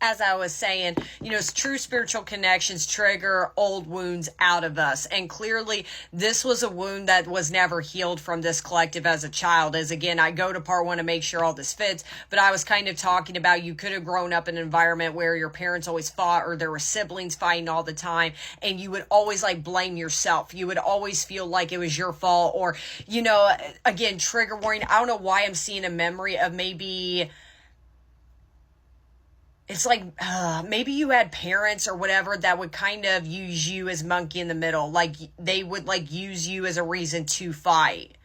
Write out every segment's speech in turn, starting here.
as I was saying, true spiritual connections trigger old wounds out of us. And clearly, this was a wound that was never healed from this collective as a child. As again, I go to part one to make sure all this fits, but I was kind of talking about you could have grown up in an environment where your parents always fought, or there were siblings fighting all the time, and you would always blame yourself. You would always feel like it was your fault, or, again, trigger warning. I don't know why I'm seeing a memory of maybe... It's maybe you had parents or whatever that would kind of use you as monkey in the middle. They would use you as a reason to fight.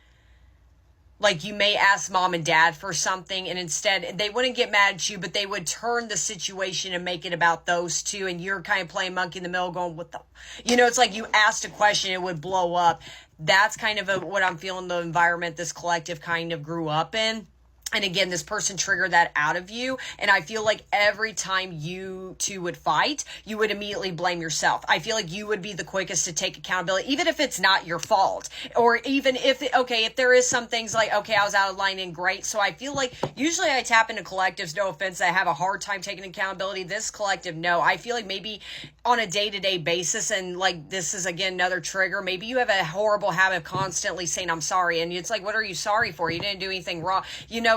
You may ask mom and dad for something, and instead they wouldn't get mad at you, but they would turn the situation and make it about those two. And you're kind of playing monkey in the middle going, what the, it's like you asked a question, it would blow up. That's kind of what I'm feeling the environment this collective kind of grew up in. And again, this person triggered that out of you. And I feel like every time you two would fight, you would immediately blame yourself. I feel like you would be the quickest to take accountability, even if it's not your fault. Or even if there is some things I was out of line and great. So I feel like usually I tap into collectives, no offense, that have a hard time taking accountability. This collective, no. I feel like maybe on a day-to-day basis, and this is again another trigger, maybe you have a horrible habit of constantly saying, I'm sorry. And it's what are you sorry for? You didn't do anything wrong.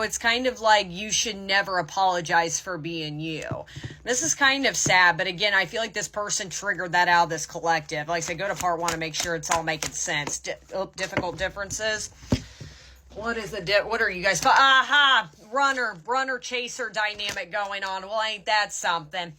It's kind of you should never apologize for being you. This is kind of sad, but again, I feel like this person triggered that out of this collective. Like I said, go to part one to make sure it's all making sense. Difficult differences. What are you guys? Aha! Runner chaser dynamic going on. Well, ain't that something?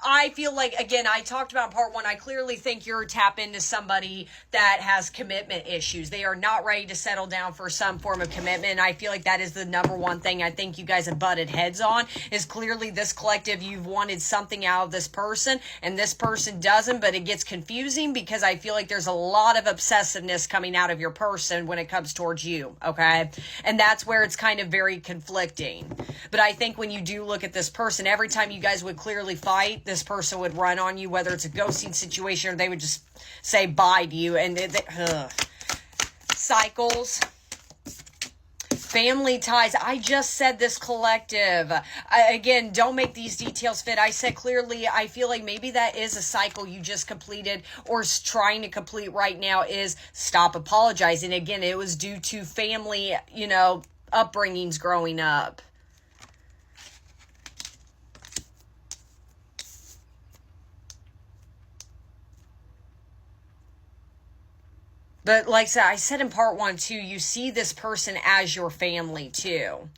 I feel like, again, I talked about in part one, I clearly think you're tap into somebody that has commitment issues. They are not ready to settle down for some form of commitment. And I feel like that is the number one thing I think you guys have butted heads on, is clearly this collective, you've wanted something out of this person and this person doesn't, but it gets confusing because I feel like there's a lot of obsessiveness coming out of your person when it comes towards you. Okay. And that's where it's kind of very conflicting. But I think when you do look at this person, every time you guys would clearly fight, this person would run on you, whether it's a ghosting situation or they would just say bye to you. And cycles. Family ties. I just said this collective. Again, don't make these details fit. I said clearly, I feel like maybe that is a cycle you just completed or is trying to complete right now, is stop apologizing. Again, it was due to family, upbringings growing up. But like I said in part one too, you see this person as your family too.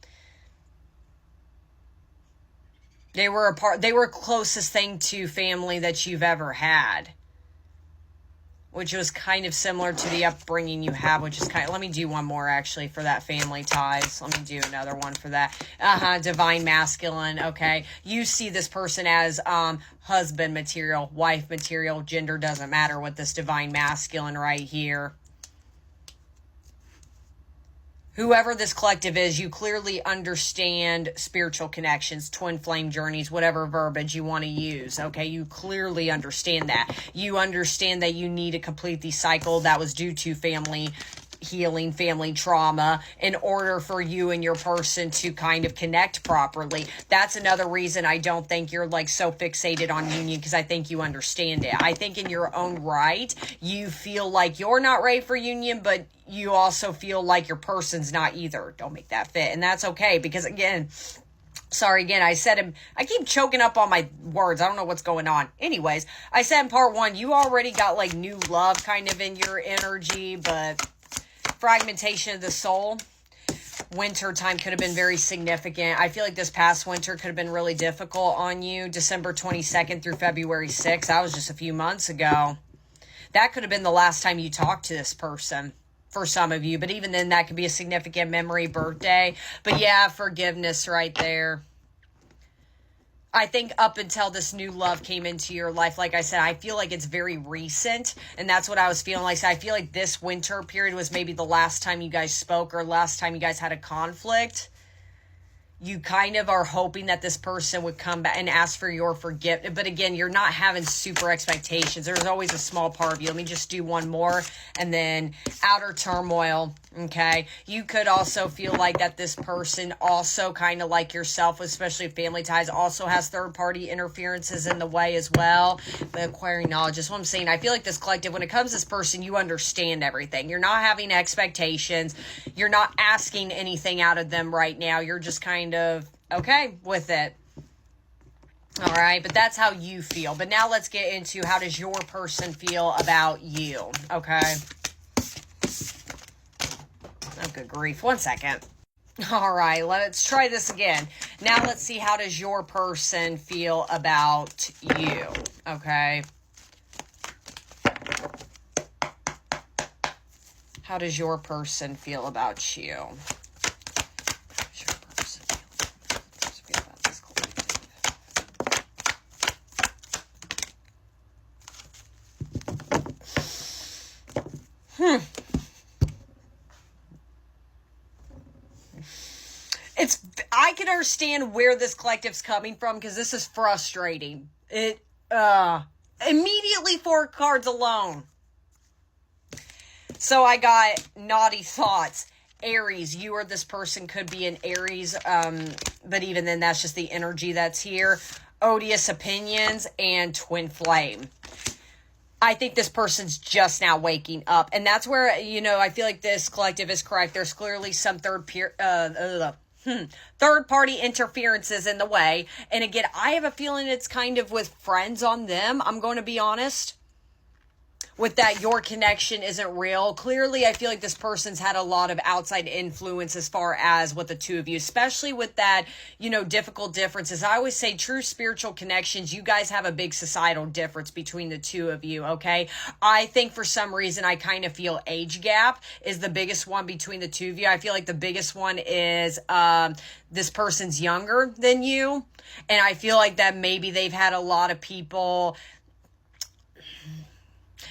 They were closest thing to family that you've ever had, which was kind of similar to the upbringing you have, which is let me do one more actually for that family ties. Let me do another one for that. Divine masculine. Okay. You see this person as, husband material, wife material, gender doesn't matter with this divine masculine right here. Whoever this collective is, you clearly understand spiritual connections, twin flame journeys, whatever verbiage you want to use, okay? You clearly understand that. You understand that you need to complete the cycle that was due to family healing, family trauma, in order for you and your person to kind of connect properly. That's another reason I don't think you're so fixated on union, because I think you understand it. I think in your own right, you feel like you're not ready for union, but you also feel like your person's not either. Don't make that fit. And that's okay, because again, sorry, again, I keep choking up on my words. I don't know what's going on. Anyways, I said in part one, you already got new love kind of in your energy, but fragmentation of the soul. Winter time could have been very significant. I feel like this past winter could have been really difficult on you. December 22nd through February 6th. That was just a few months ago. That could have been the last time you talked to this person for some of you. But even then, that could be a significant memory, birthday. But yeah, forgiveness right there. I think up until this new love came into your life, like I said, I feel like it's very recent, and that's what I was feeling like. So I feel like this winter period was maybe the last time you guys spoke or last time you guys had a conflict. you kind of are hoping that this person would come back and ask for your forgiveness. But again, you're not having super expectations. There's always a small part of you. Let me just do one more. And then outer turmoil. Okay. You could also feel like that this person also kind of like yourself, especially family ties, also has third party interferences in the way as well. But acquiring knowledge, that's what I'm saying. I feel like this collective, when it comes to this person, you understand everything. You're not having expectations. You're not asking anything out of them right now. You're just kind of okay with it. All right, but that's how you feel. But now let's get into, how does your person feel about you? Okay. Oh, good grief. One second. All right, let's try this again. Now let's see, how does your person feel about you? Okay. How does your person feel about you? I can understand where this collective's coming from, because this is frustrating. Immediately 4 cards alone. So I got naughty thoughts. Aries, you or this person could be an Aries, but even then, that's just the energy that's here. Odious opinions and twin flame. I think this person's just now waking up. And that's where, I feel like this collective is correct. There's clearly some third-party interferences in the way. And again, I have a feeling it's kind of with friends on them. I'm going to be honest. With that, your connection isn't real. Clearly, I feel like this person's had a lot of outside influence as far as with the two of you, especially with that, difficult differences. I always say true spiritual connections, you guys have a big societal difference between the two of you, okay? I think for some reason, I kind of feel age gap is the biggest one between the two of you. I feel like the biggest one is this person's younger than you. And I feel like that maybe they've had a lot of people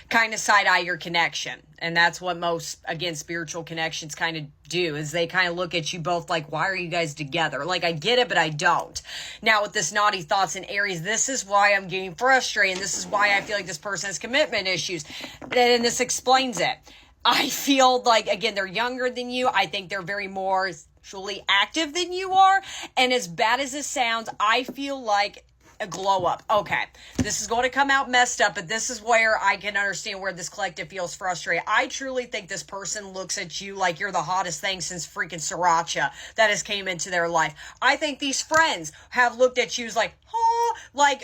kind of side-eye your connection. And that's what most, again, spiritual connections kind of do, is they kind of look at you both like, why are you guys together? Like, I get it, but I don't. Now, with this naughty thoughts in Aries, this is why I'm getting frustrated. This is why I feel like this person has commitment issues. And this explains it. I feel like, again, they're younger than you. I think they're very more sexually active than you are. And as bad as this sounds, I feel like a glow up. Okay, this is going to come out messed up, but this is where I can understand where this collective feels frustrated. I truly think this person looks at you like you're the hottest thing since freaking sriracha that has came into their life. I think these friends have looked at you as like,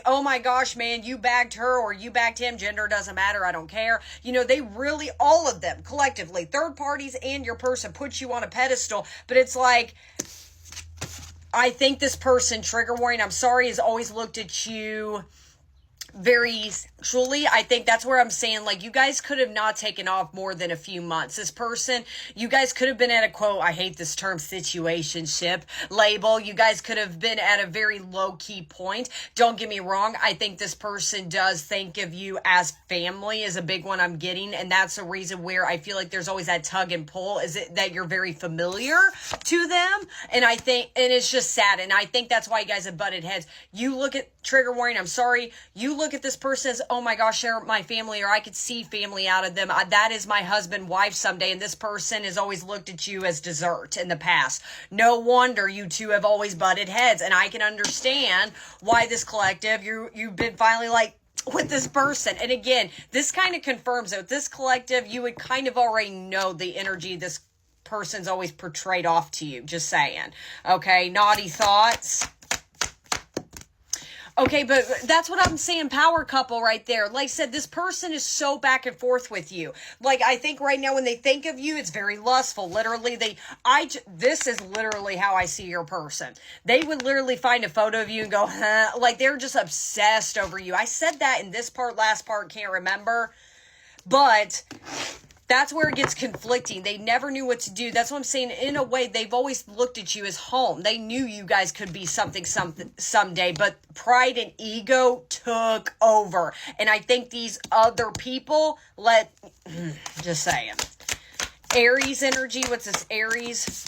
oh my gosh, man, you bagged her or you bagged him. Gender doesn't matter. I don't care. They really, all of them collectively, third parties and your person, put you on a pedestal, but it's like, I think this person, trigger warning, I'm sorry, has always looked at you very sexually. I think that's where I'm saying, like, you guys could have not taken off more than a few months. This person, you guys could have been at a, quote, I hate this term, situationship label. You guys could have been at a very low-key point. Don't get me wrong. I think this person does think of you as family is a big one I'm getting. And that's a reason where I feel like there's always that tug and pull. Is it that you're very familiar to them? And I think, and it's just sad. And I think that's why you guys have butted heads. You look at, trigger warning, I'm sorry, you look at this person as, oh my gosh, they're my family, or I could see family out of them. That is my husband, wife someday. And this person has always looked at you as dessert in the past. No wonder you two have always butted heads. And I can understand why this collective, you've been finally like, with this person. And again, this kind of confirms that with this collective, you would kind of already know the energy this person's always portrayed off to you. Just saying. Okay, naughty thoughts. Okay, but that's what I'm saying, power couple right there. Like I said, this person is so back and forth with you. Like, I think right now when they think of you, it's very lustful. Literally, this is literally how I see your person. They would literally find a photo of you and go, huh? Like, they're just obsessed over you. I said that in this part, last part, can't remember. But that's where it gets conflicting. They never knew what to do. That's what I'm saying. In a way, they've always looked at you as home. They knew you guys could be something someday, but pride and ego took over. And I think these other people just saying. Aries energy, what's this, Aries?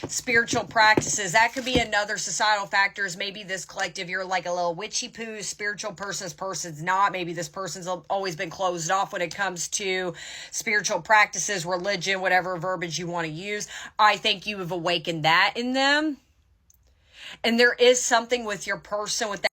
spiritual practices. That could be another societal factors. Maybe this collective, you're like a little witchy poo, spiritual person's not. Maybe this person's always been closed off when it comes to spiritual practices, religion, whatever verbiage you want to use. I think you have awakened that in them. And there is something with your person with that